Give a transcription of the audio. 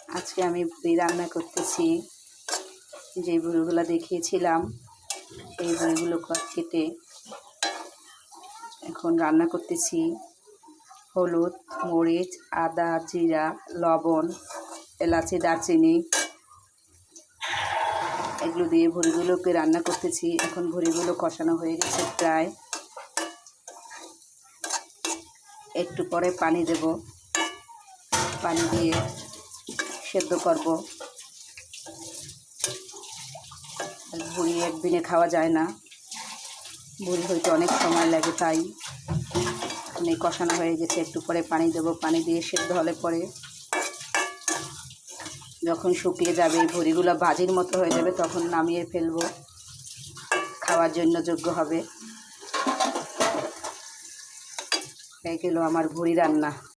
আজকে আমি ভুড়ি রান্না করতেছি। যে ভুড়িগুলো দেখিয়েছিলাম সেই ভুড়িগুলো কেটে এখন রান্না করতেছি। হলুদ, মরিচ, আদা, জিরা, লবণ, এলাচি, দারচিনি এগুলো দিয়ে ভুড়িগুলোকে রান্না করতেছি। এখন ভুড়িগুলো কষানো হয়ে গেছে প্রায়। একটু পরে পানি দেব, পানি দিয়ে সেদ্ধ করব। ভুড়ি একদিনে খাওয়া যায় না, ভুড়ি হইতে অনেক সময় লাগে, তাই এখন কষানো হয়ে গেছে। একটু পরে পানি দেব, পানি দিয়ে সেদ্ধ হলে পরে যখন শুকিয়ে যাবে, এই ভুড়িগুলো ভাজির মতো হয়ে যাবে, তখন নামিয়ে ফেলবো, খাওয়ার জন্য যোগ্য হবে। হয়ে গেল আমার ভুড়ি রান্না।